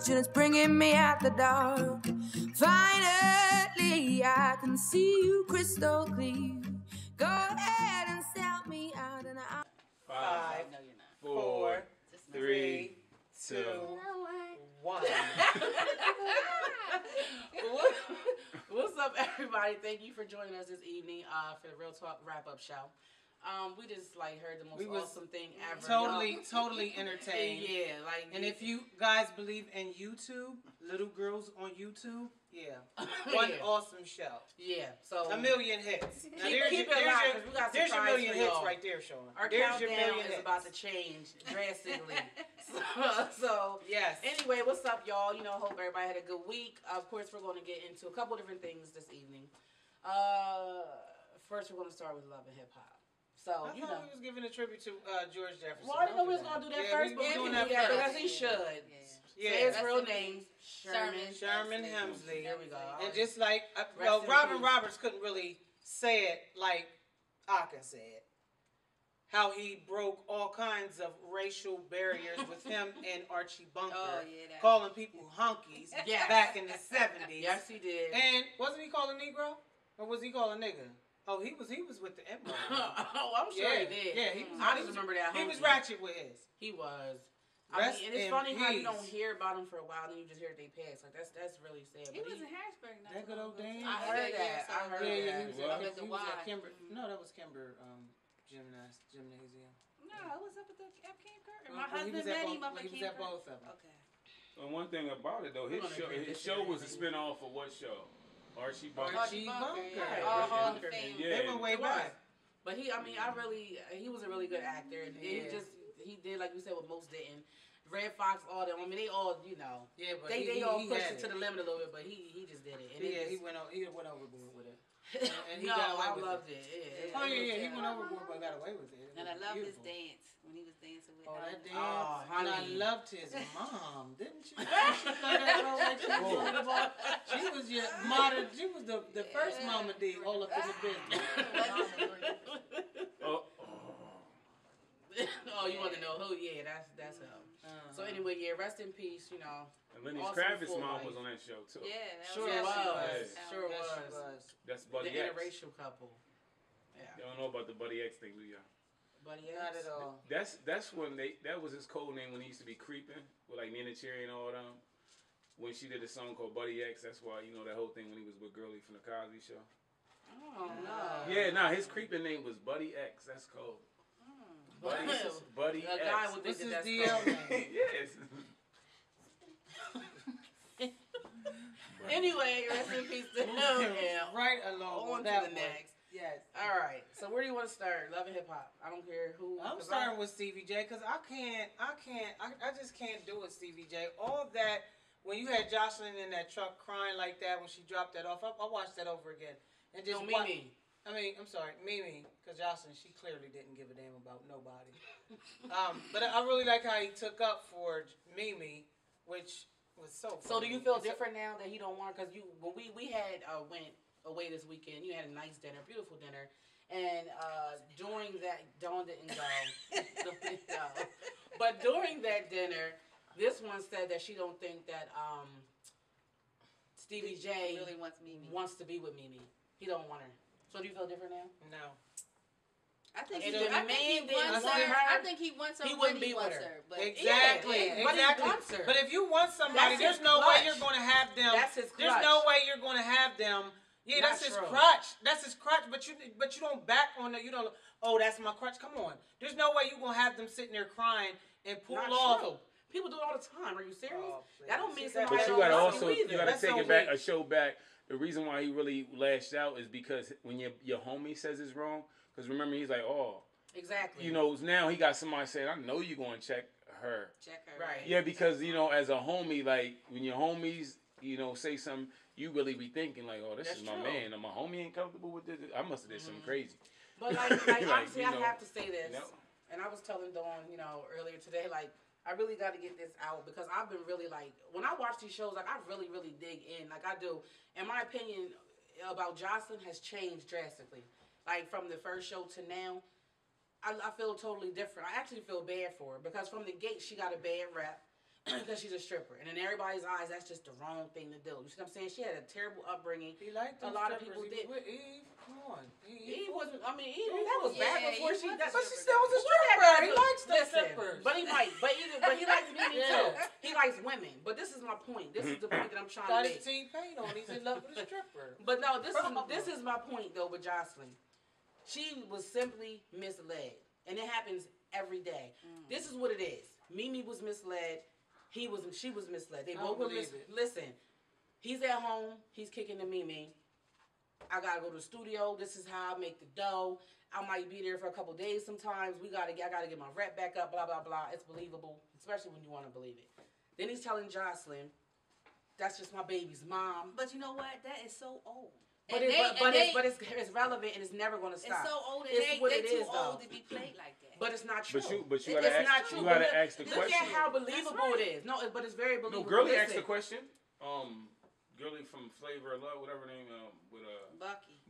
reflection is bringing me out the dark. Finally, I can see you crystal clear. Go ahead and sell me out and I... 5, 4, 3, 2, 1. What's up, everybody? Thank you for joining us this evening for the Real Talk wrap-up show. We just like heard the most awesome thing ever. Totally entertained. Yeah, like. And if you guys believe in YouTube, little girls on YouTube, one awesome show. Yeah, so a million hits. Now keep it alive, 'cause we got there's your million for hits y'all. right there, Sean. Our there's your countdown million is hits. about to change drastically. so yes. Anyway, what's up, y'all? You know, hope everybody had a good week. Of course, we're going to get into a couple different things this evening. First, we're going to start with love and hip hop. So, I thought we was giving a tribute to George Jefferson. Well, I didn't know we was going to do that first, but we can do that because he should. Say his real name, Sherman Hemsley. There we go. And just like, Robin Roberts couldn't really say it like I can say it. How he broke all kinds of racial barriers with him and Archie Bunker, calling people hunkies back in the 70s. Yes, he did. And wasn't he called a Negro? Or was he called a nigga? Oh, he was with the M-word. Oh, I'm sure he did. Yeah, he was. I just remember that. He was ratchet with his. He was. I mean, and it's funny how you don't hear about him for a while, then you just hear they pass. Like that's really sad. He was in Harrisburg. That good old Dane. I heard that. I heard that. He was at Kimber. No, that was Kimber Gymnasium. No, it was up at the Camp Curtin. My husband met him up at Camp Curtin. He was at both of them. Okay. And one thing about it though, his show was a spinoff of what show? Archie Bunker. Archie Bunker. All Hall of Fame. They went way back. But he was a really good actor, and he did like you said what most didn't. Red Fox, all them. I mean, they all, you know. Yeah, but they all pushed it to the limit a little bit, but he just did it. And he went overboard with it. And he got away with it. I loved it. Yeah. Oh yeah, he went overboard, but got away with it. And I loved his dance when he was dancing with her. That dance. Oh, honey. And I loved his mom, didn't you? She was your modern. She was the first Mama D all up in the business. Oh, you want to know who? Yeah, that's him. So anyway, rest in peace, you know. And Lenny Kravitz's mom was on that show too. Yeah, sure was. That's Buddy the X. interracial couple. Yeah. You don't know about the Buddy X thing, do you? Buddy X? Not at all. That's when that was his code name when he used to be creeping with like Nina Cherry and all them. When she did a song called Buddy X, that's why you know that whole thing when he was with Girlie from the Cosby Show. Oh no. Yeah, his creeping name was Buddy X. That's cold. Buddy X. Guy would think that's DL name. Yes. Anyway, rest in peace to him. Right along on to the next. Yes. All right. So where do you want to start? Love and hip hop. I don't care who. I'm starting with Stevie J because I just can't do it, Stevie J. All that when you had Jocelyn in that truck crying like that when she dropped that off, I watched that over again and just Mimi. I'm sorry, Mimi, because Jocelyn, she clearly didn't give a damn about nobody. But I really like how he took up for Mimi, which was so funny. So do you feel different now that he don't want? Because when we had went away this weekend, you had a nice dinner, beautiful dinner, and during that, Dawn didn't go. But during that dinner, this one said that she don't think that Stevie J really wants to be with Mimi. He don't want her. So do you feel different now? No. I think he wants her. He wouldn't be with her. But exactly. But he wants her. But if you want somebody, there's no way you're going to have them. That's his crutch. There's no way you're going to have them. Yeah, that's his crutch. That's his crutch. But you don't back on it. You don't. Oh, that's my crutch. Come on. There's no way you're going to have them sitting there crying and pull off. True. People do it all the time. Are you serious? That don't mean somebody. But you gotta also take it back a show back. The reason why he really lashed out is because when your homie says it's wrong, because remember he's like, oh, exactly. You know, now he got somebody saying, I know you're going to check her. Right. Yeah, because you know, as a homie, like when your homies, you know, say something, you really be thinking like, oh, this is my man, and my homie ain't comfortable with this. I must have did something crazy. But like honestly, I have to say this, and I was telling Dawn, you know, earlier today, like. I really got to get this out because I've been really like, when I watch these shows, like I really, really dig in, like I do. And my opinion about Jocelyn has changed drastically. Like from the first show to now, I feel totally different. I actually feel bad for her because from the gate, she got a bad rep. because she's a stripper. And in everybody's eyes, that's just the wrong thing to do. You see what I'm saying? She had a terrible upbringing. He liked a lot of people did. Eve, come on. Eve wasn't, I mean, Eve, that was back before she... But she still was a stripper. He likes the strippers. But he likes Mimi too. He likes women. But this is my point. This is the point that I'm trying to make. Got his T-Pain on. He's in love with a stripper. But no, this is my point, though, with Jocelyn. She was simply misled. And it happens every day. This is what it is. Mimi was misled. She was misled. They both were misled. Listen, he's at home. He's kicking to Mimi. I gotta go to the studio. This is how I make the dough. I might be there for a couple days sometimes. I gotta get my rep back up. Blah blah blah. It's believable, especially when you want to believe it. Then he's telling Jocelyn, "That's just my baby's mom." But you know what? That is so old. But it's relevant and it's never going to stop. It's so old and it's what they it too is, old though. to be played like that. But it's not true. But you gotta ask the question. Look at how believable it is. No, but it's very believable. No, Girlie asked the question. Girlie from Flavor of Love, whatever her name, with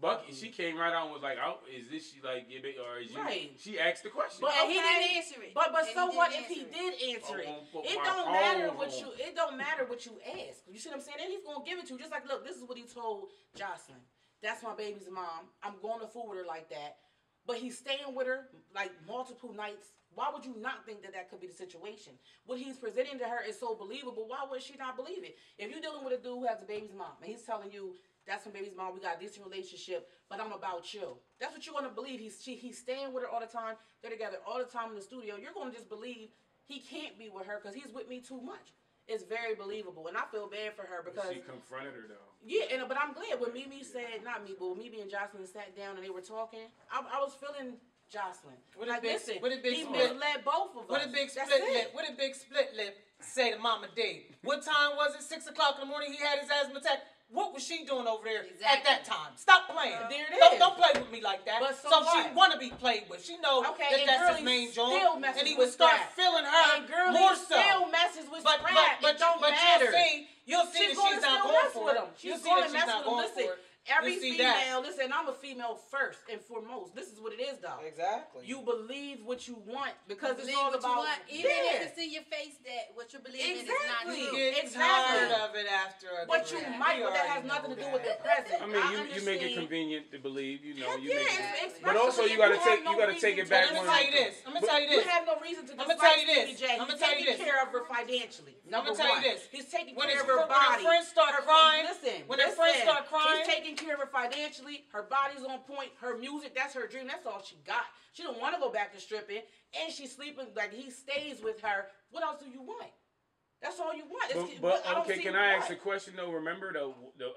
Bucky. She came right out and was like, "Is this she like your baby or is you?" Right. She asked the question. But he didn't answer it. But so what if he did answer it? It don't matter what you. It don't matter what you ask. You see what I'm saying? And he's gonna give it to you. Just like, look, this is what he told Jocelyn. That's my baby's mom. I'm going to fool with her like that. But he's staying with her like multiple nights. Why would you not think that that could be the situation? What he's presenting to her is so believable. Why would she not believe it? If you're dealing with a dude who has a baby's mom and he's telling you, that's my baby's mom, we got a decent relationship, but I'm about you. That's what you're going to believe. He's staying with her all the time. They're together all the time in the studio. You're going to just believe he can't be with her because he's with me too much. It's very believable, and I feel bad for her because she confronted her though. Yeah, but I'm glad when Mimi said, not me, but when Mimi and Jocelyn sat down and they were talking, I was feeling Jocelyn. Listen, he misled both of us. What a big split lip say to Mama D. What time was it? 6 o'clock in the morning. He had his asthma attack. What was she doing over there at that time? Stop playing. There it is. Don't play with me like that. But so she want to be played with. She knows that's his main joint. And he would start feeling her more so. Still messes with Scrap. It don't matter. You'll see that she's not going for it. She's going to mess with him. Listen. Every female, listen, I'm a female first and foremost. This is what it is, though. Exactly. You believe what you want because it's all about even if it's in your face that what you're believing is not true. You get tired of it after a But you might, but that has nothing to do with the present. I mean, you make it convenient to believe, you know. But also you gotta take it back. Let me tell you this. You have no reason to. I'm gonna tell you this. I'm gonna tell you this. He's taking care of her financially. I'm gonna tell you this. He's taking care of her body. When her friends start crying, he's taking care of her financially. Her body's on point. Her music, that's her dream. That's all she got. She don't want to go back to stripping, and she's sleeping like he stays with her. What else do you want? That's all you want. But okay, can I ask a question though? Remember the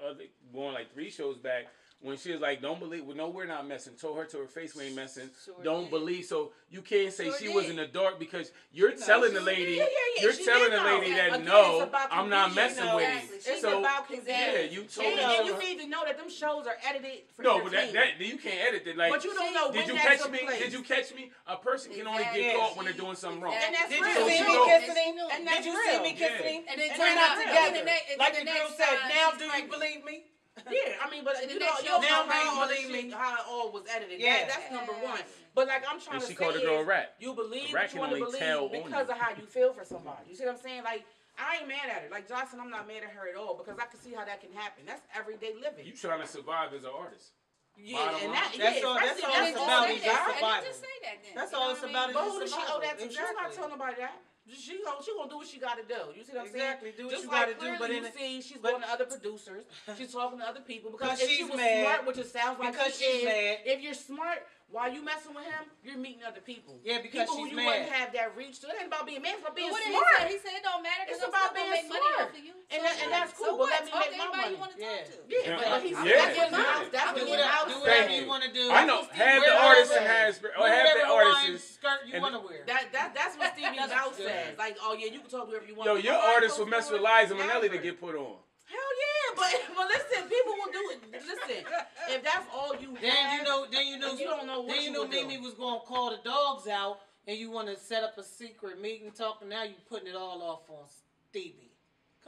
other going like 3 shows back when she was like, "Don't believe." Well, no, we're not messing. Told her to her face, "We ain't messing." Don't believe. So you can't say she was in the dark because you're telling the lady. You're telling the lady that no, I'm not messing with you. It's about convenience. You told her. And you need to know that them shows are edited for no, but that you can't edit it. Like, but you don't know did you catch me? Did you catch me? A person can only get caught when they're doing something wrong. And that's did real. You see me kissing him? And that's did you see me kissing him? And then we're not together. Like the girl girl said. Now, do you believe me? Yeah, I mean, but you know how it all was edited. Yeah, that's number one. But like I'm trying to say, she called the girl a rat. You believe what you want to believe because of how you feel for somebody. You see what I'm saying? Like I ain't mad at her. Like Jocelyn, I'm not mad at her at all because I can see how that can happen. That's everyday living. You trying to survive as an artist. Yeah, and that's all it's about. Just say that then. That's all it's about. But who does she owe that to? She's not telling nobody that. She gonna do what she gotta do. You see what I'm saying? Exactly. Do what just you like gotta do. But you see, she's going to other producers. She's talking to other people because if she's she was mad, smart, which it sounds like because she's mad. If you're smart, while you messing with him, you're meeting other people. Yeah, because people she's who you mad. wouldn't have that reach to. It ain't about being mad. It's about being smart. What he said it don't matter. It's about being smart. And that's cool. But let me make my money. Yeah, but he's that's do whatever you want to do. I know. Have the artist and have the artist skirt you want to wear. That's what Stevie Mouse says. Like, oh yeah, you can talk whoever you want. Yo, your artist would mess with Liza Minnelli to get put on. Hell yeah, but listen, people will do it. Listen, if that's all you have, then you know you don't know what you do. Mimi was gonna call the dogs out, and you want to set up a secret meeting, talking. Now you putting it all off on Stevie.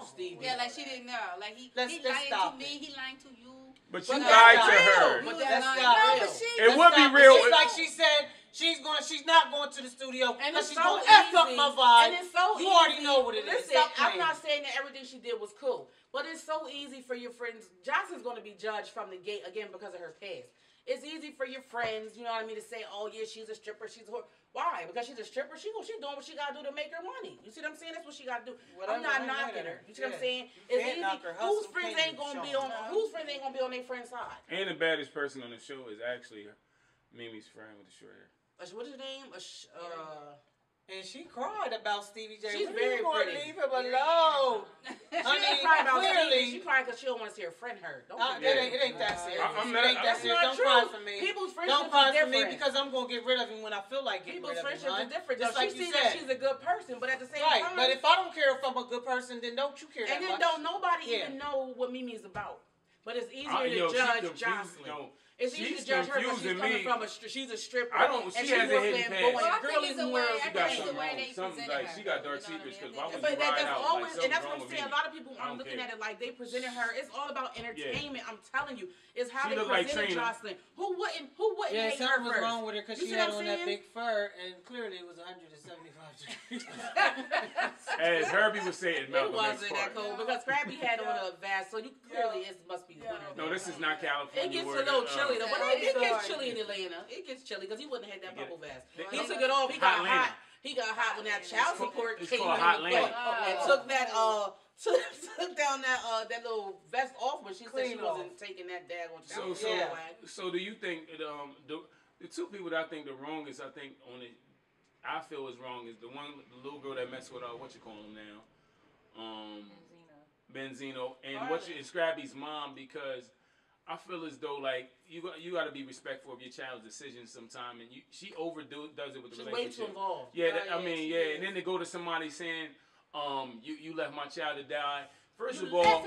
Stevie. Yeah, like she didn't know. Like he lying to me, he lying to you. But you lied to her. But that's not real. It would be real. Just like she said, she's not going to the studio because she's so going to F up my vibe. And it's so you easy. already know what it is. Listen, I'm not saying that everything she did was cool, but it's so easy for your friends. Johnson's going to be judged from the gate again because of her past. It's easy for your friends, you know what I mean, to say, oh, yeah, she's a stripper, she's a whore. Why? Because she's a stripper? She's doing what she got to do to make her money. You see what I'm saying? That's what she got to do. I'm not knocking her. You see what I'm saying? It's easy. Whose friends ain't going to be on their friend's side? And the baddest person on the show is actually Mimi's friend with the short hair. What's his name? And she cried about Stevie J. She's very pretty. Leave him alone. She cried about Stevie. She cried because she don't want to see her friend hurt. It ain't that serious. I'm it ain't that serious. Don't cry for me. People's friendships Don't cry are for me different. because I'm going to get rid of him when I feel like getting rid of him. People's friendships are different. Just like she you sees that said. she's a good person, but at the same right, time. but if I don't care if I'm a good person, then don't you care that much. And then don't nobody even know what Mimi's about. But it's easier to judge Jocelyn. It's easy to judge her because she's coming from she's a stripper. She has a hidden past. Well, I think it's the way they something presented like her. she got dark secrets because why would but you ride that's out always, like and that's something what I'm wrong saying. A with lot of people aren't looking at it like they presented her. It's all about entertainment. I'm telling you, it's how they presented Jocelyn. Who wouldn't hate her was first? wrong with her because she had on that big fur and clearly it was 175 degrees. As Herbie was saying, it wasn't that cold because Scrappy had on a vest, so you clearly it must be winter. No, this is not California. It gets a little chilly though, but it gets chilly in Atlanta. It gets chilly because he wouldn't have had that bubble vest. He took it off. He got hot. He got hot when that child support came in and took that took down that little vest off when she said she wasn't taking that daggone child support. So do you think the two people that I think the wrongest, I feel is wrong is the little girl that messed with what you call him now, Benzino, and Scrappy's mom, because I feel as though like you got to be respectful of your child's decisions sometime, and she does it with the relationship. She's way too involved. And then they go to somebody saying, you left my child to die. First of all,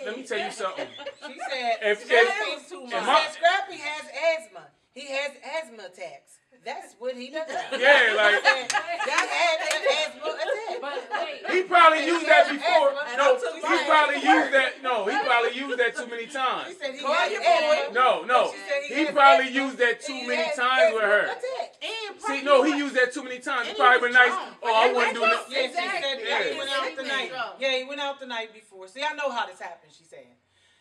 let me tell you something. She said, Scrappy has asthma. He has asthma attacks. That's what he does. Yeah, like he had an asthma attack. But wait, he probably used that before. He probably used that too many times. He said he had asthma. No. He probably used that too many times with her. See, no, he used that too many times. He probably been nice. I wouldn't do nothing. Yeah, she said he went out the night. Yeah, he went out the night before. See, I know how this happened, she's saying.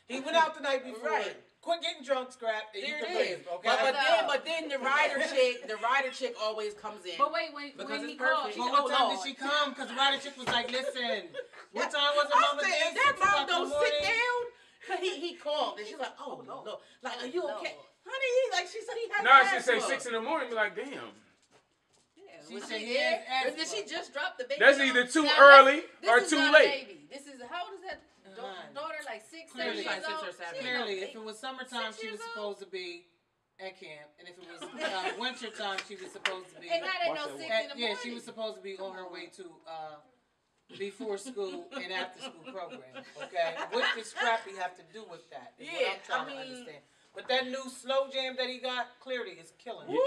He went out the night before. Right. Quit getting drunk, Scrap. And There you can it is. live, okay? But then the rider chick always comes in. but wait, when he called, Well, what time did she come? Because the rider chick was like, listen, what time was it, Mama? That mom don't sit down. He called and she's like, oh no, like, are you okay, honey? Like she said, he had. Nah, she say 6 in the morning. Be like, damn. She said he had asthma. Did she just drop the baby? That's either too early or too late. This is how old is that daughter? Like 6, 7 Clearly, years old. 6 or 7. Clearly, if it was summertime, she was supposed to be at camp, and if it was wintertime, she was supposed to be. And that ain't no 6 in the morning. Yeah, she was supposed to be on her way to before school and after school program. Okay, what does Scrappy have to do with that? Is what I'm trying to understand. But that new slow jam that he got clearly is killing the game.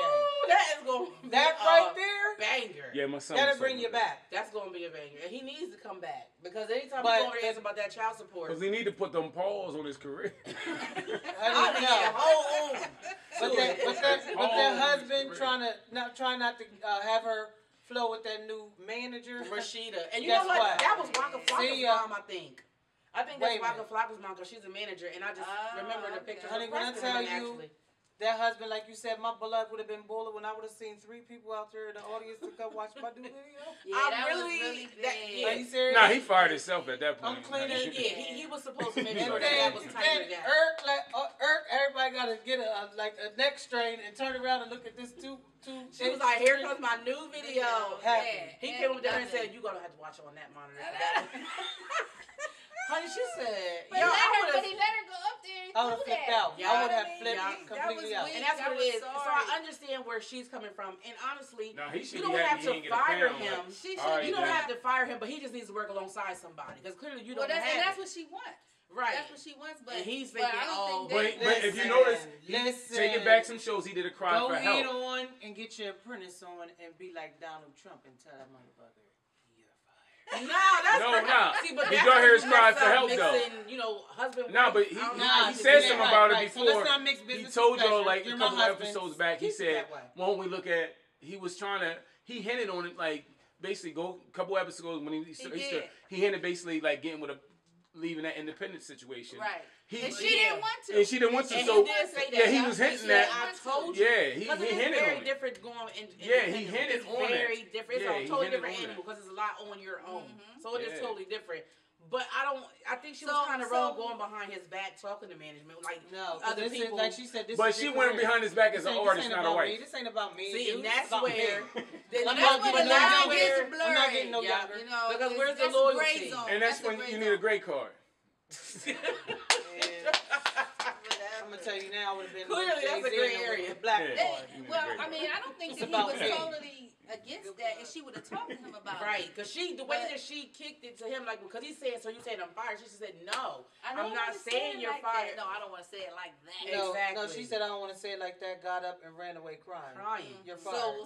That is going to be right there, banger. Yeah, my son. That'll bring you back. That's going to be a banger. And he needs to come back. Because anytime we go over there about that child support. Because he need to put them paws on his career. I know. But that husband trying not to have her flow with that new manager, Rashida. And you know what? That was Waka Flocka's mom, I think. I think that's Waka Flocka's mom because she's a manager, and I just remember the picture. Honey, when I tell you, that husband, like you said, my blood would have been boiling when I would have seen 3 people out there in the audience to come watch my new video. Yeah, that was really big. Are you serious? Nah, he fired himself at that point. I'm cleaning. He was supposed to make sure that was tighter down. Everybody got to get a neck strain and turn around and look at this two. She was like, "Here comes my new video." He came up there and said, "You gonna have to watch it on that monitor." Honey, she said, but he let her go up there. I would have flipped out. I would have flipped completely out. And that's what it is. So I understand where she's coming from. And honestly, you don't have to fire him. You don't have to fire him, but he just needs to work alongside somebody. Because clearly you don't have and that's what she wants. Right. That's what she wants. But he's thinking, but if you notice, taking back some shows, he did a cry for help. Go get on and get your apprentice on and be like Donald Trump and tell that motherfucker, you're fired. See, but Did y'all hear his cry for help though? You know, husband. No, but he said something about it before. So let's not mix business. He told y'all like a couple episodes back. He said, "Won't we look at?" He was trying to. He hinted on it like basically a couple episodes ago when he hinted basically like getting with leaving that independent situation. Right. And she didn't want to. And she didn't want to. So he did say that. yeah, he was hinting that. I told you. Yeah, he hinted on it. Very different going. He hinted on it. Very different. It's a totally different animal because it's a lot on your own. So it is totally different. But I think she was kind of wrong going behind his back talking to management. Like, other people. Like she said, but she went behind his back as an artist, not a wife. This ain't about me. See, and that's where. I'm not getting no younger. You know, because where's the loyalty? And that's when you need a gray card. I'm gonna tell you now, I would have been clearly that's a gray area. Black well, I mean, I don't think that he was totally against that, and she would have talked to him about it. Because the way that she kicked it to him, like, because he's saying, so you saying I'm fired? She said, no, I'm not saying you're fired. No, I don't want to say it like that. No, exactly. No, she said I don't want to say it like that. Got up and ran away crying. You're fired.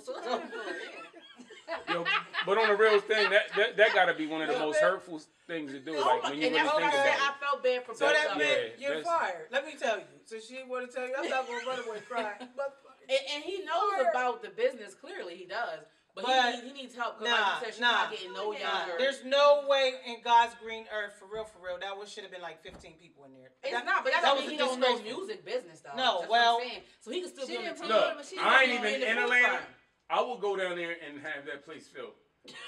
Yo, but on the real thing, that got to be one of the most hurtful things to do. Like when you really think about it. I felt bad for. So that meant you're fired. Let me tell you. So she didn't want to tell you. I'm not gonna run away crying. And he knows about the business. Clearly, he does. But he needs help because, like you said, she's not getting no younger. There's no way in God's green earth, for real, that should have been like 15 people in there. It's not, but that means he don't know music business, though. No, that's well, what I'm saying. So he can still be on the team. Look, I ain't even in Atlanta. I will go down there and have that place filled.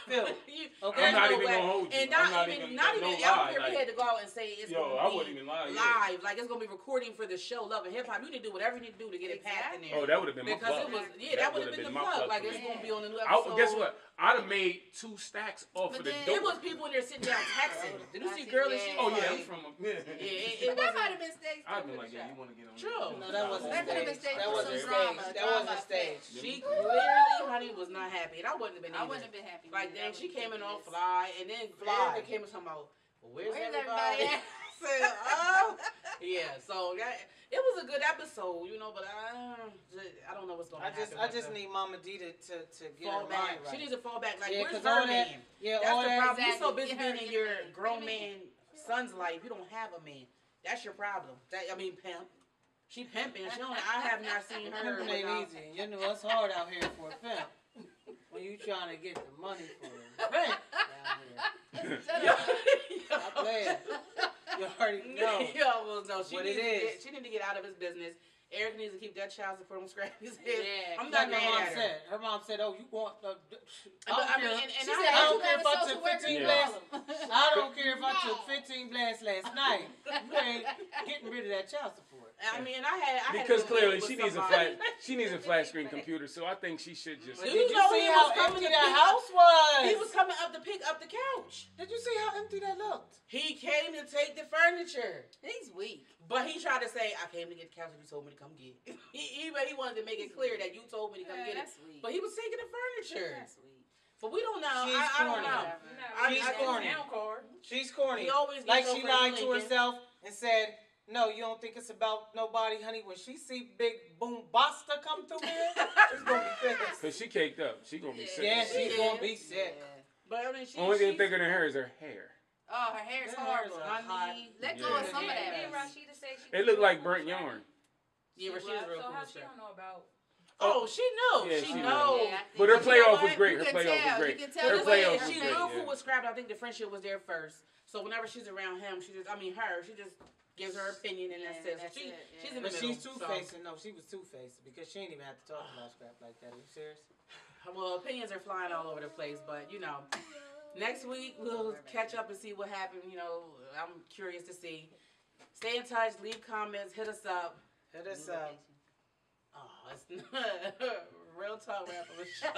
Okay. I'm not even gonna hold you. And not even. I don't care if we had to go out and say it's gonna be I wouldn't even lie. Live, like it's gonna be recording for the show Love and Hip Hop. You need to do whatever you need to do to get it packed in there. Oh, that would have been my plug. Because it was, that would have been the plug. Like it's gonna be on the new episode. Guess what? I'd have made 2 stacks off of the door. There was people in there sitting down texting. Did you see girl and shit? Oh yeah, I'm from a. That might have been staged. I'd been like, yeah, you want to get on? True. No, that wasn't staged. That wasn't staged. That wasn't staged. She clearly, honey, was not happy, and I wouldn't have been. I wouldn't have been happy. Like then she came in all fly, and then Erica came and talking about, well, where's everybody? Yeah. So it was a good episode, you know, but I don't know what's going to happen. I just need Mama D to get her mind right. She needs to fall back. Like, yeah, where's her man? Yeah, that's the problem. Exactly. You're so busy being in your grown man son's life, you don't have a man. That's your problem. Pimp. She pimping. I have not seen her. Pimping ain't easy. You know it's hard out here for a pimp when you trying to get the money for a rent down here. Stop playing. You already know. She needs to get out of his business. Eric needs to keep that child support on Scrappy's head. Yeah, I'm not mad at her. Her mom said, "Oh, you want the?" I don't care if I took 15 blasts. I don't care if I took 15 blasts last night. You ain't getting rid of that child support. I mean, I had because clearly she needs a flat screen computer. So I think she should just. Did you see how empty that house was? He was coming up to pick up the couch. Did you see how empty that looked? He came to take the furniture. He's weak. But he tried to say, I came to get the couch and you told me to come get it. He wanted to make it clear that you told me to come get it. Sweet. But he was taking the furniture. That's sweet. But we don't know. I don't know. She's corny. She's corny. He always like she lied to herself and said, no, you don't think it's about nobody, honey. When she see big boom basta come through here, she's going to be pissed. Because she caked up. She's going to be sick. Yeah, she's going to be sick. But I mean, only thing thicker than her is her hair. Oh, her hair is horrible. Let go of some of that. It looked like burnt yarn. Yeah, but she was real cool. So how she don't know about? Oh, she knows. Yeah, she knows. Yeah, but her playoff was great. Her playoff was great. Her playoff was great. She knew who was scrapped. I think the friendship was there first. So whenever she's around him, she just gives her opinion and that's it. She's in the middle. But she's two-faced. No, she was two-faced because she didn't even have to talk about scrap like that. Are you serious? Well, opinions are flying all over the place, but you know. Next week, we'll catch up and see what happened. You know, I'm curious to see. Stay in touch. Leave comments. Hit us up. Hit us up. Oh, it's Real Talk Rapper Show.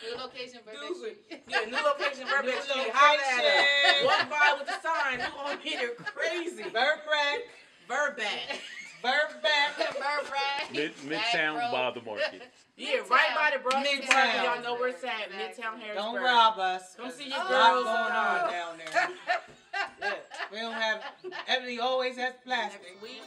New location, Burbank Street. Yeah, new location, Burbank Street. Holla at us. Walk by with the sign. You on here crazy. Burbank. Midtown by the market. Yeah, right by the Broad Street. Y'all know where it's at. Midtown Harrisburg. Don't rob us. Come see your girls going on down there. Yeah, we don't have. Everything always has plastic. Next week,